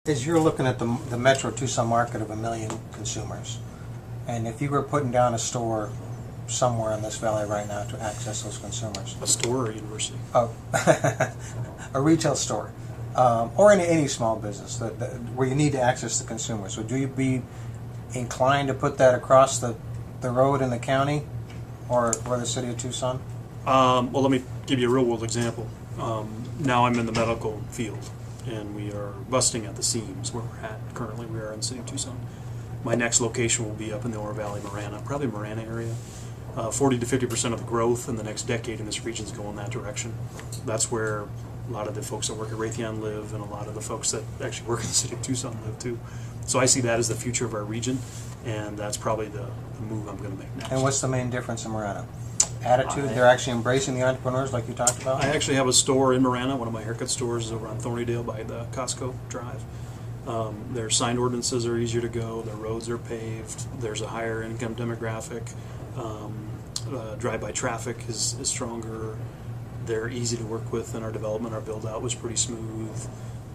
As you're looking at the Metro Tucson market of 1 million consumers, and if you were putting down a store somewhere in this valley right now to access those consumers, A store or university? oh, a retail store, or any small business where you need to access the consumers, would you be inclined to put that across the road in the county or the city of Tucson? Well, let me give you a real world example. Now I'm in the medical field, and we are busting at the seams where we're at. Currently, we are in the city of Tucson. My next location will be up in the Oro Valley, Marana, probably Marana area. 40 to 50% of the growth in the next decade in this region is going that direction. That's where a lot of the folks that work at Raytheon live, and a lot of the folks that actually work in the city of Tucson live too. So I see that as the future of our region, and that's probably the move I'm going to make next. And what's the main difference in Marana? Attitude? They're actually embracing the entrepreneurs like you talked about? I actually have a store in Marana. One of my haircut stores is over on Thornydale by the Costco Drive. Their sign ordinances are easier to go. Their roads are paved. There's a higher income demographic. Drive-by traffic is stronger. They're easy to work with in our development. Our build-out was pretty smooth.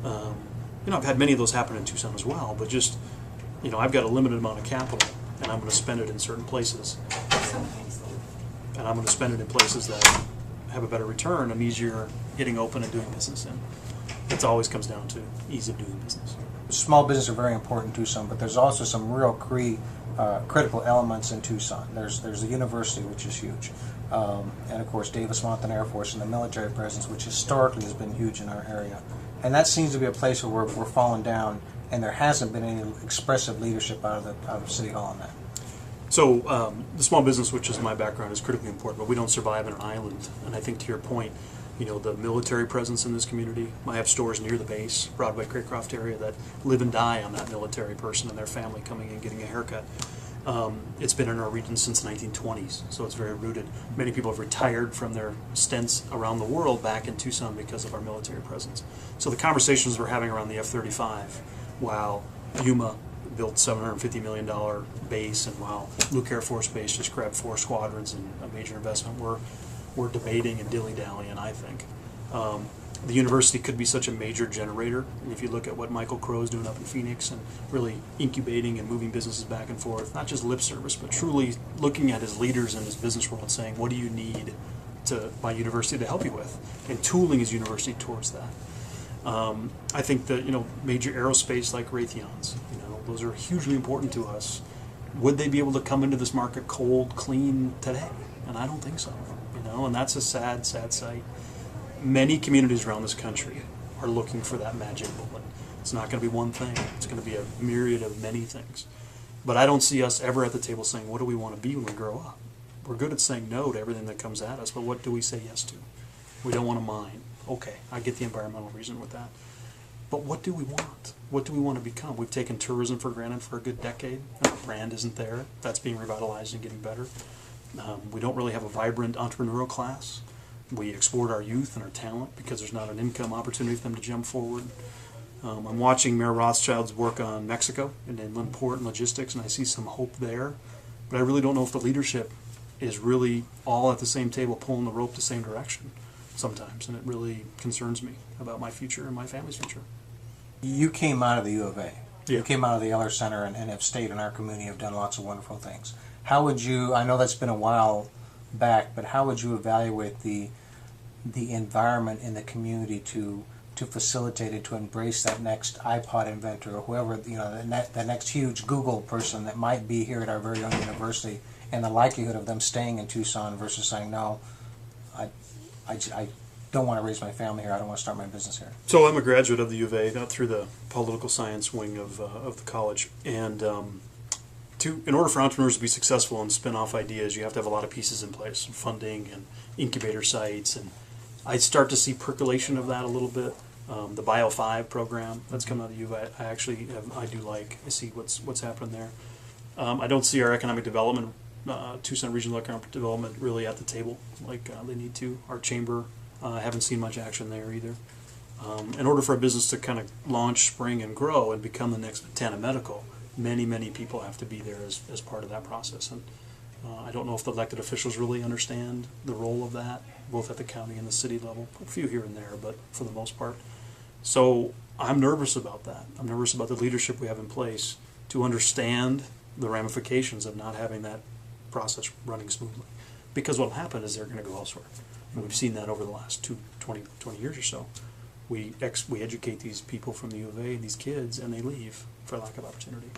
I've had many of those happen in Tucson as well, but just, I've got a limited amount of capital, and I'm going to spend it in certain places. And I'm going to spend it in places that have a better return and easier getting open and doing business in. It always comes down to ease of doing business. Small business are very important in Tucson, but there's also some real critical elements in Tucson. There's the university, which is huge, and of course Davis-Monthan Air Force and the military presence, which historically has been huge in our area. And that seems to be a place where we're falling down, and there hasn't been any expressive leadership out of City Hall on that. So the small business, which is my background, is critically important, but we don't survive on an island. And I think to your point, the military presence in this community. I have stores near the base, Broadway, Craycroft area, that live and die on that military person and their family coming in getting a haircut. It's been in our region since the 1920s, so it's very rooted. Many people have retired from their stints around the world back in Tucson because of our military presence. So the conversations we're having around the F-35, while Yuma built $750 million base, and while Luke Air Force Base just grabbed 4 squadrons and a major investment, we're debating and dilly-dallying, I think. The university could be such a major generator, and if you look at what Michael Crow's doing up in Phoenix and really incubating and moving businesses back and forth, not just lip service, but truly looking at his leaders in his business world saying, what do you need my university to help you with? And tooling his university towards that. I think that, major aerospace like Raytheon's, those are hugely important to us. Would they be able to come into this market cold, clean today? And I don't think so, and that's a sad, sad sight. Many communities around this country are looking for that magic bullet. It's not going to be one thing. It's going to be a myriad of many things. But I don't see us ever at the table saying, what do we want to be when we grow up? We're good at saying no to everything that comes at us, but what do we say yes to? We don't want to mine. Okay, I get the environmental reason with that. But what do we want? What do we want to become? We've taken tourism for granted for a good decade. Our brand isn't there. That's being revitalized and getting better. We don't really have a vibrant entrepreneurial class. We export our youth and our talent because there's not an income opportunity for them to jump forward. I'm watching Mayor Rothschild's work on Mexico and inland port and logistics, and I see some hope there. But I really don't know if the leadership is really all at the same table pulling the rope the same direction sometimes, and it really concerns me about my future and my family's future. You came out of the U of A. Yeah. You came out of the Eller Center and have stayed in our community, have done lots of wonderful things. How would you, I know that's been a while back, but how would you evaluate the environment in the community to facilitate it, to embrace that next iPod inventor or whoever, that next huge Google person that might be here at our very own university, and the likelihood of them staying in Tucson versus saying, no, I don't want to raise my family here, I don't want to start my business here? So I'm a graduate of the U of A, through the political science wing of the college, and in order for entrepreneurs to be successful and spin off ideas, you have to have a lot of pieces in place, funding and incubator sites, and I start to see percolation of that a little bit. The Bio 5 program that's come out of the U of A, I do like. I see what's happening there. I don't see our economic development, Tucson Regional Economic Development, really at the table like they need to. Our chamber, I haven't seen much action there either. In order for a business to kind of launch, spring, and grow and become the next Montana Medical, many people have to be there as part of that process. And I don't know if the elected officials really understand the role of that, both at the county and the city level. A few here and there, but for the most part, So I'm nervous about that. I'm nervous about the leadership we have in place to understand the ramifications of not having that process running smoothly. Because what will happen is they're going to go elsewhere. And we've seen that over the last 20 years or so. We educate these people from the U of A, these kids, and they leave for lack of opportunity.